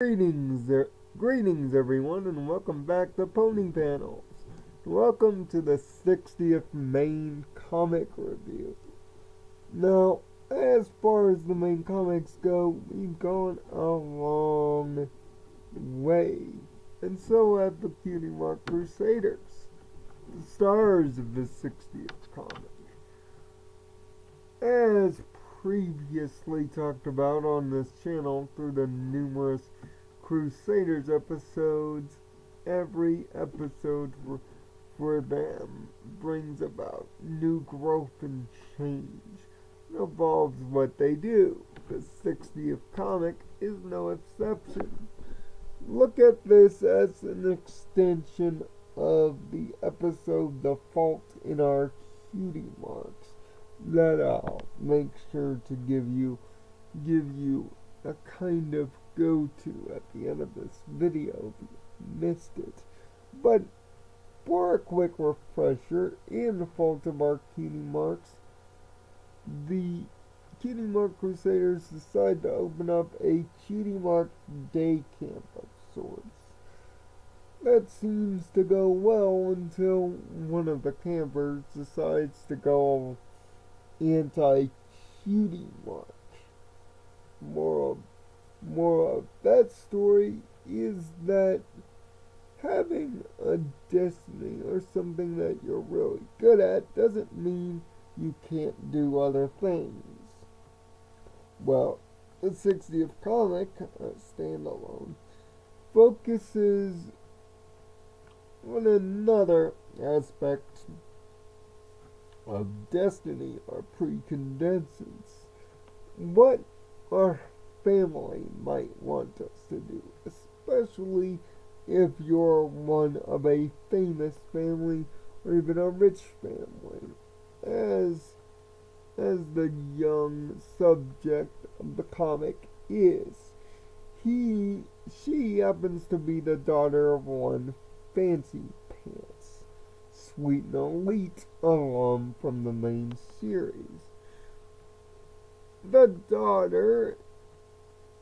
Greetings everyone, and welcome back to Pony Panels. Welcome to the 60th main comic review. Now, as far as the main comics go, we've gone a long way. And so have the Cutie Mark Crusaders, the stars of the 60th comic. As previously talked about on this channel through the numerous Crusaders episodes, every episode for them brings about new growth and change. It involves what they do. The 60th comic is no exception. Look at this as an extension of the episode The Fault in Our Cutie Marks that I'll make sure to give you a kind of go-to at the end of this video if you missed it. But for a quick refresher, in The Fault of Our Cutie Marks, the Cutie Mark Crusaders decide to open up a Cutie Mark day camp of sorts. That seems to go well until one of the campers decides to go anti-Cutie Mark. Moral of that story is that having a destiny or something that you're really good at doesn't mean you can't do other things. Well, the 60th comic, standalone, focuses on another aspect of destiny or preconditions. What our family might want us to do, especially if you're one of a famous family or even a rich family, as the young subject of the comic is. She happens to be the daughter of one Fancy Pants, Sweet and Elite alum from the main series. The daughter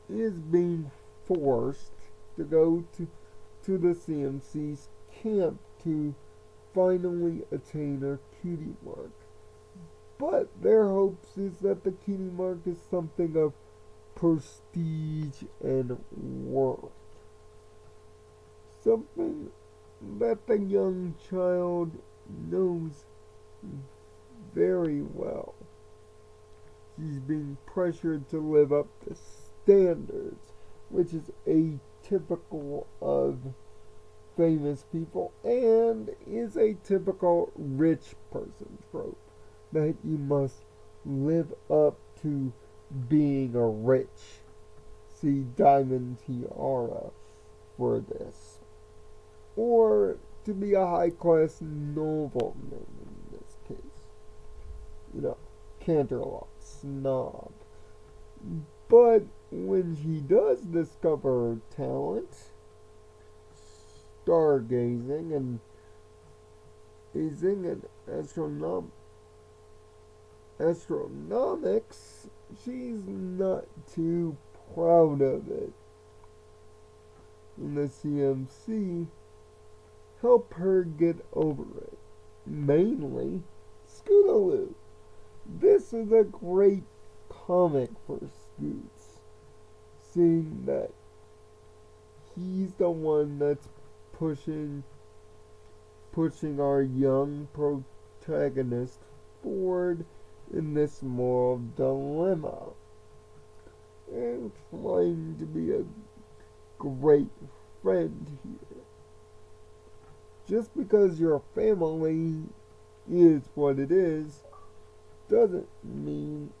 is being forced to go to the CMC's camp to finally attain her Cutie Mark. But their hopes is that the Cutie Mark is something of prestige and worth. Something that the young child knows very well. She's being pressured to live up to standards, which is atypical of famous people and is a typical rich person trope, that you must live up to being a rich. See Diamond Tiara for this. Or to be a high-class nobleman in this case. Canterlot snob. But when she does discover her talent, stargazing and astronomics, she's not too proud of it. And the CMC help her get over it. Mainly, Scootaloo. This is a great comic for Scoots, seeing that he's the one that's pushing our young protagonist forward in this moral dilemma, and trying to be a great friend here. Just because your family is what it is, doesn't mean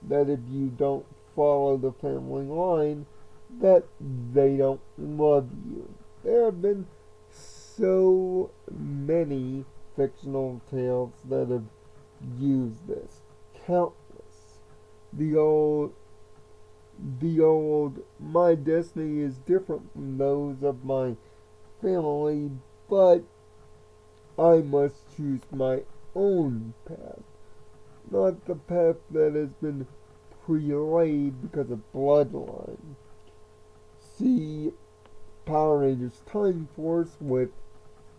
that if you don't follow the family line, that they don't love you. There have been so many fictional tales that have used this. Countless. The old my destiny is different from those of my family, but I must choose my own path. Not the path that has been pre-laid because of bloodline. see Power Rangers Time Force with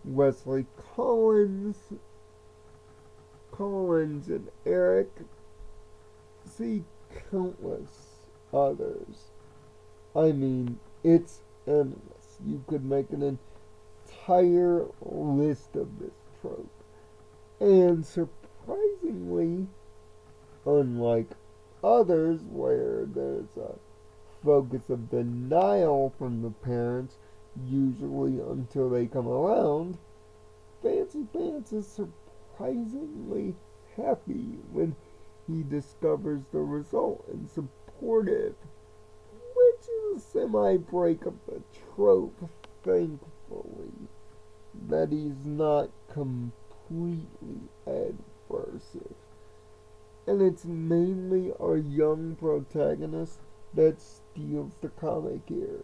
Wesley Collins and Eric. See countless others. I mean, it's endless. You could make an entire list of this trope. And surprisingly, unlike others where there's a focus of denial from the parents, usually until they come around, Fancy Pants is surprisingly happy when he discovers the result and supportive, which is a semi-break of the trope, thankfully, that he's not completely adversive. And it's mainly our young protagonist that steals the comic here.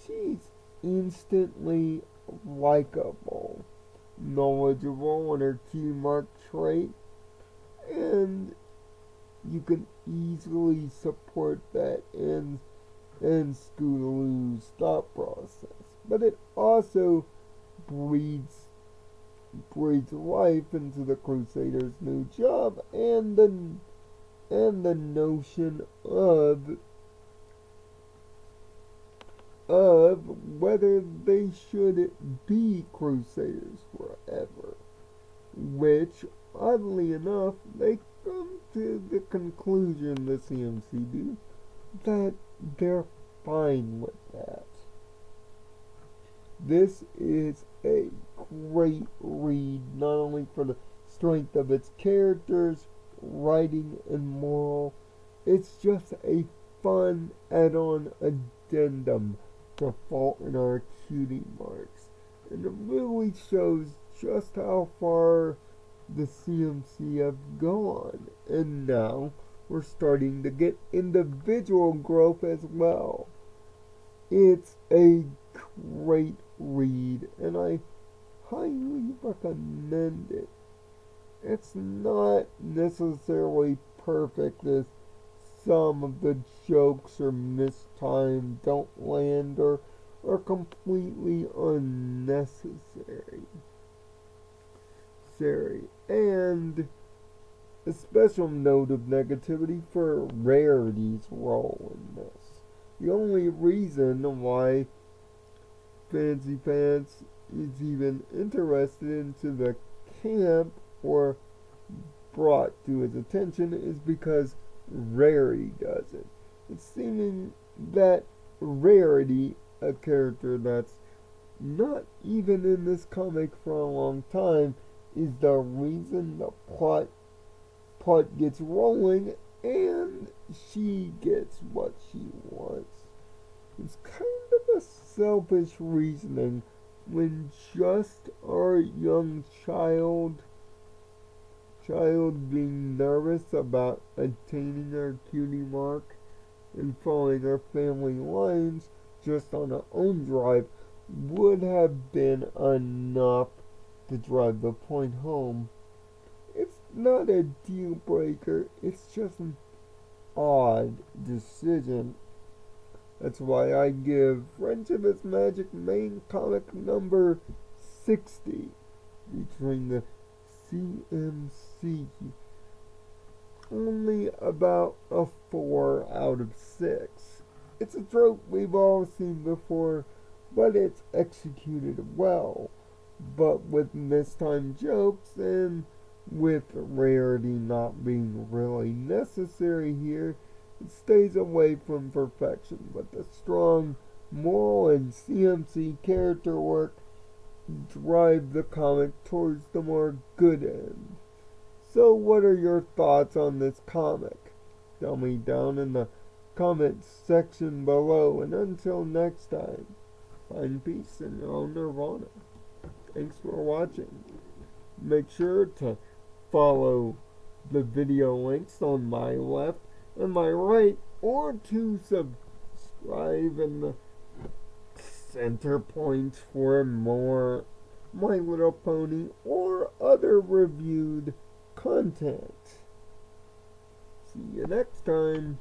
She's instantly likable, knowledgeable on her key mark trait, and you can easily support that in Scootaloo's thought process. But it also breeds life into the Crusaders' new job and the notion of whether they should be Crusaders forever, which, oddly enough, they come to the conclusion, the CMC do, that they're fine with that. This is a great read, not only for the strength of its characters, writing, and moral, it's just a fun add-on addendum to Fault in Our Cutie Marks. And it really shows just how far the CMC have gone. And now we're starting to get individual growth as well. It's a great read, and I highly recommend it. It's not necessarily perfect, as some of the jokes or mistimed don't land or are completely unnecessary. And a special note of negativity for Rarity's role in this. The only reason why Fancy Pants is even interested into the camp or brought to his attention is because Rarity does it. It's seeming that Rarity, a character that's not even in this comic for a long time, is the reason the plot gets rolling and she gets what she wants. It's kind of a selfish reasoning when just our young child being nervous about attaining our cutie mark and following our family lines just on our own drive would have been enough to drive the point home. It's not a deal breaker, it's just an odd decision. That's why I give Friendship is Magic main comic number 60, featuring the CMC, only about a 4 out of 6. It's a trope we've all seen before, but it's executed well. But with mistimed jokes and with Rarity not being really necessary here, it stays away from perfection. But the strong moral and CMC character work drive the comic towards the more good end. So what are your thoughts on this comic? Tell me down in the comment section below, and until next time, find peace in your own nirvana. Thanks for watching. Make sure to follow the video links on my left and my right, or to subscribe in the center points for more My Little Pony or other reviewed content. See you next time.